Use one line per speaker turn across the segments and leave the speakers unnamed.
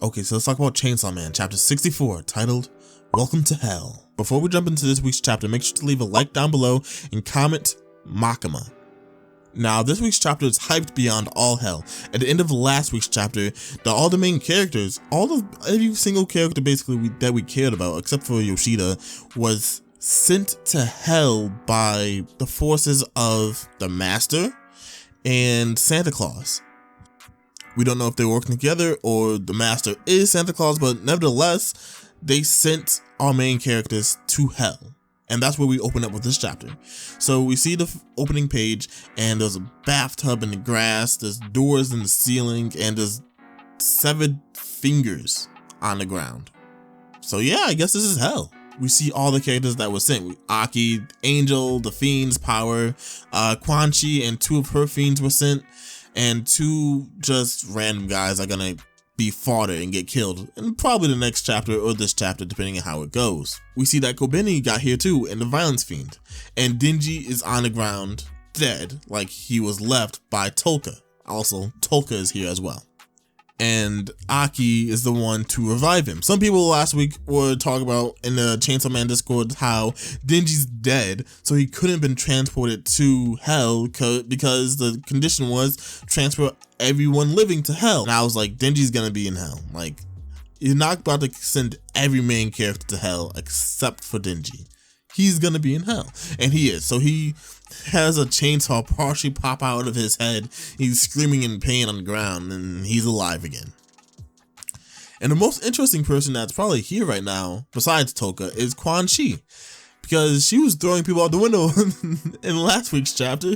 Okay, so let's talk about Chainsaw Man, chapter 64, titled, Welcome to Hell. Before we jump into this week's chapter, make sure to leave a like down below and comment Makima. Now, this week's chapter is hyped beyond all hell. At the end of last week's chapter, all the main characters, every single character basically that we cared about, except for Yoshida, was sent to hell by the forces of the Master and Santa Claus. We don't know if they're working together or the Master is Santa Claus, but nevertheless, they sent our main characters to hell. And that's where we open up with this chapter. So we see the opening page, and there's a bathtub in the grass, there's doors in the ceiling, and there's severed fingers on the ground. So yeah, I guess this is hell. We see all the characters that were sent. Aki, Angel, the Fiends, Power, Quan Chi, and two of her Fiends were sent. And two just random guys are gonna be fodder and get killed in probably the next chapter or this chapter, depending on how it goes. We see that Kobeni got here too, and the Violence Fiend. And Denji is on the ground, dead, like he was left by Tolka. Also, Tolka is here as well. And Aki is the one to revive him. Some people last week were talking about in the Chainsaw Man Discord how Denji's dead, so he couldn't have been transported to hell because the condition was transfer everyone living to hell. And I was like, Denji's gonna be in hell. Like, you're not about to send every main character to hell except for Denji. He's gonna be in hell, and he is. So he has a chainsaw partially pop out of his head. He's screaming in pain on the ground, and he's alive again. And the most interesting person that's probably here right now, besides Toka, is Quan Chi, because she was throwing people out the window in last week's chapter,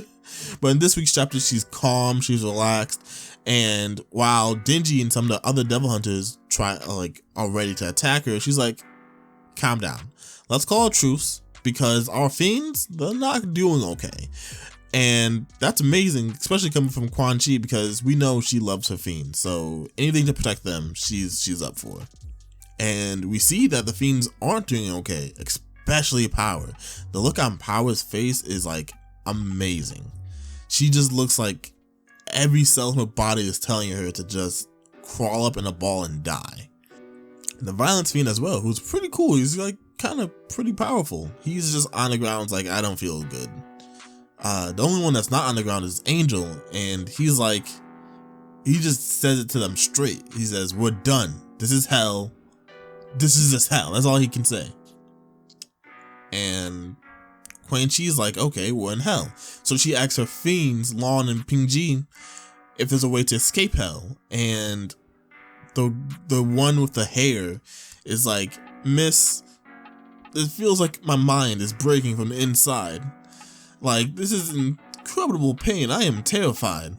but in this week's chapter, she's calm, she's relaxed, and while Denji and some of the other devil hunters are ready to attack her, she's like, calm down. Let's call a truce, because our fiends, they're not doing okay. And that's amazing, especially coming from Quan Chi, because we know she loves her fiends. So anything to protect them, she's up for. And we see that the fiends aren't doing okay, especially Power. The look on Power's face is like amazing. She just looks like every cell in her body is telling her to just crawl up in a ball and die. And the Violence Fiend as well, who's pretty cool. He's like kind of pretty powerful. He's just on the ground, like, I don't feel good. The only one that's not on the ground is Angel, and he's like, he just says it to them straight. He says, we're done. This is hell. This is just hell. That's all he can say. And Quan Chi's like, okay, we're in hell. So she asks her fiends, Lon and Pingji, if there's a way to escape hell. And the one with the hair is like, Miss, it feels like my mind is breaking from the inside. Like, this is incredible pain. I am terrified.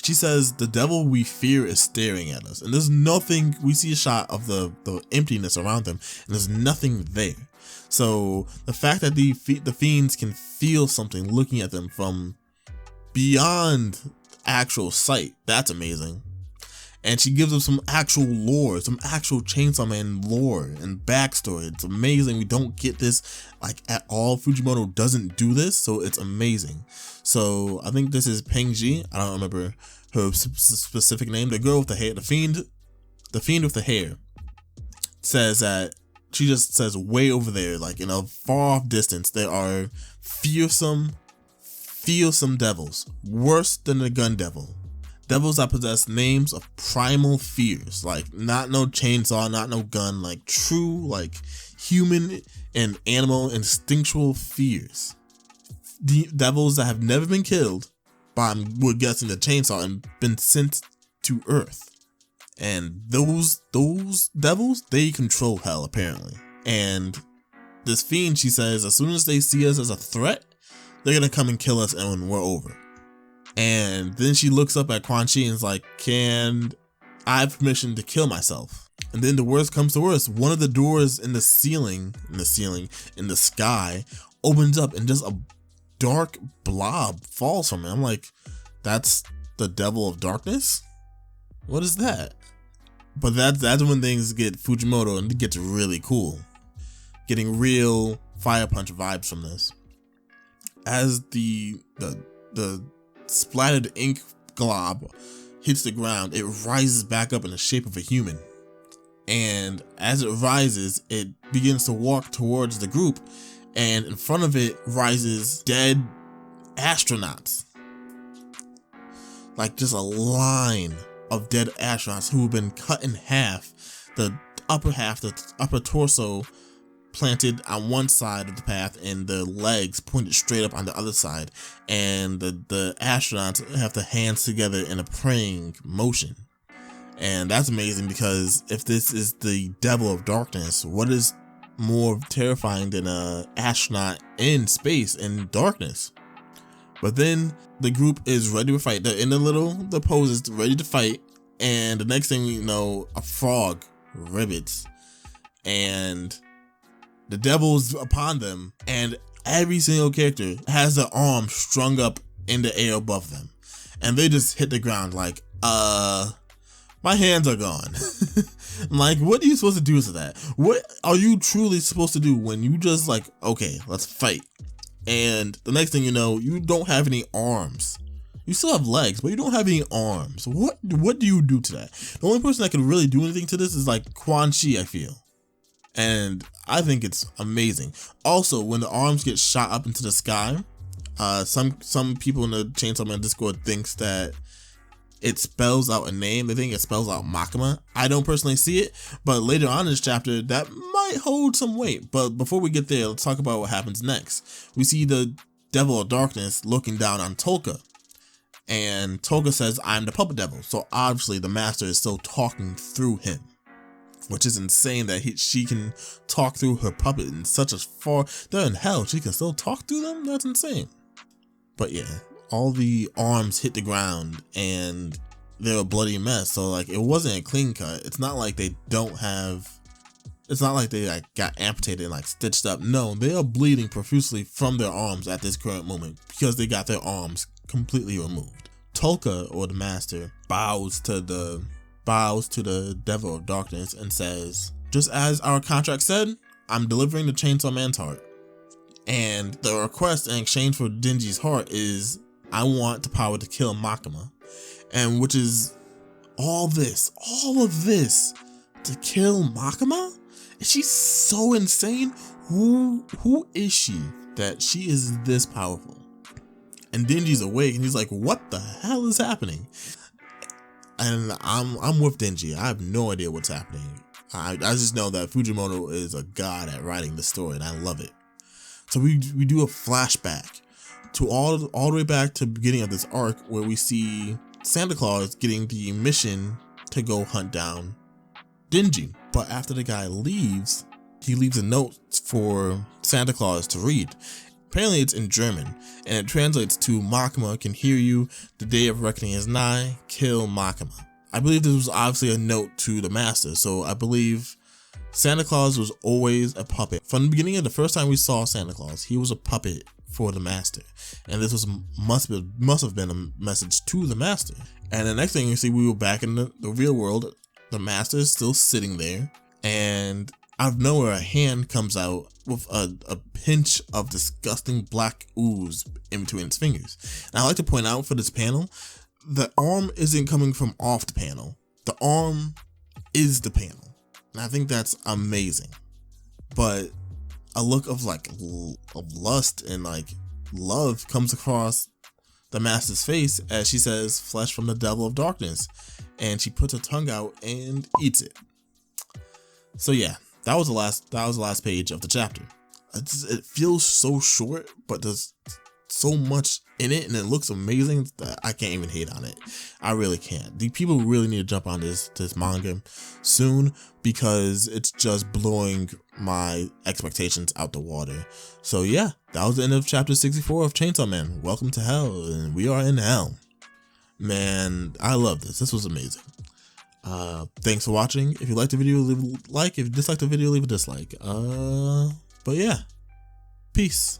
She says, the devil we fear is staring at us. And there's nothing, we see a shot of the emptiness around them, and there's nothing there. So the fact that the fiends can feel something looking at them from beyond actual sight, that's amazing. And she gives them some actual lore, some actual Chainsaw Man lore and backstory. It's amazing. We don't get this like at all. Fujimoto doesn't do this, so it's amazing. So I think this is Pengji. I don't remember her specific name. The girl with the hair, the fiend with the hair, says that she just says way over there, like in a far off distance, there are fearsome devils, worse than the gun devil. Devils that possess names of primal fears, like not no chainsaw, not no gun, like true, like human and animal instinctual fears. The devils that have never been killed by, we're guessing, the chainsaw and been sent to Earth. And those devils, they control hell apparently. And this fiend, she says, as soon as they see us as a threat, they're gonna come and kill us and we're over. And then she looks up at Quan Chi and is like, can I have permission to kill myself? And then the worst comes to worst. One of the doors in the sky opens up and just a dark blob falls from it. I'm like, that's the devil of darkness? What is that? But that's when things get Fujimoto and it gets really cool. Getting real Fire Punch vibes from this. As the splattered ink glob hits the ground, it rises back up in the shape of a human. And as it rises, it begins to walk towards the group, and in front of it rises dead astronauts. Like just a line of dead astronauts who have been cut in half. The upper torso planted on one side of the path and the legs pointed straight up on the other side. And the astronauts have their hands together in a praying motion. And that's amazing, because if this is the devil of darkness, what is more terrifying than an astronaut in space in darkness? But then the group is ready to fight. They're in the poses, ready to fight. And the next thing we know, a frog rivets. And the devil's upon them. And every single character has their arm strung up in the air above them. And they just hit the ground like, my hands are gone. I'm like, what are you supposed to do to that? What are you truly supposed to do when you just like, okay, let's fight? And the next thing you know, you don't have any arms. You still have legs, but you don't have any arms. What do you do to that? The only person that can really do anything to this is like Quan Chi, I feel. And I think it's amazing. Also, when the arms get shot up into the sky, some people in the Chainsaw Man Discord thinks that it spells out a name. They think it spells out Makima. I don't personally see it, but later on in this chapter, that might hold some weight. But before we get there, let's talk about what happens next. We see the Devil of Darkness looking down on Tolka. And Tolka says, I'm the puppet devil. So obviously the master is still talking through him, which is insane that she can talk through her puppet in such a far, they're in hell, she can still talk through them? That's insane. But yeah, all the arms hit the ground and they're a bloody mess. So like, it wasn't a clean cut. It's not like they like got amputated and like stitched up. No, they are bleeding profusely from their arms at this current moment because they got their arms completely removed. Tolka, or the master, bows to the Devil of Darkness and says, just as our contract said, I'm delivering the Chainsaw Man's heart. And the request in exchange for Denji's heart is, I want the power to kill Makima. And which is all of this to kill Makima? Is she so insane? Who is she that she is this powerful? And Denji's awake and he's like, what the hell is happening? And I'm with Denji. I have no idea what's happening. I just know that Fujimoto is a god at writing the story, and I love it. So we do a flashback to all the way back to the beginning of this arc, where we see Santa Claus getting the mission to go hunt down Denji. But after the guy leaves, he leaves a note for Santa Claus to read. Apparently it's in German, and it translates to, Makima can hear you, the day of reckoning is nigh, kill Makima. I believe this was obviously a note to the master, so I believe Santa Claus was always a puppet. From the beginning of the first time we saw Santa Claus, he was a puppet for the master, and this must have been a message to the master. And the next thing you see, we were back in the real world. The master is still sitting there, and out of nowhere, a hand comes out with a pinch of disgusting black ooze in between its fingers. And I like to point out for this panel, the arm isn't coming from off the panel. The arm is the panel. And I think that's amazing. But a look of like of lust and like love comes across the master's face as she says, flesh from the Devil of Darkness. And she puts her tongue out and eats it. So yeah, that was the last page of the chapter. It feels so short, but there's so much in it, and it looks amazing that I can't even hate on it. I really can't. The people really need to jump on this manga soon, because it's just blowing my expectations out the water. So yeah, that was the end of chapter 64 of Chainsaw Man. Welcome to hell, and we are in hell. Man, I love this. This was amazing. Thanks for watching. If you liked the video, leave a like. If you disliked the video, leave a dislike. But yeah, peace.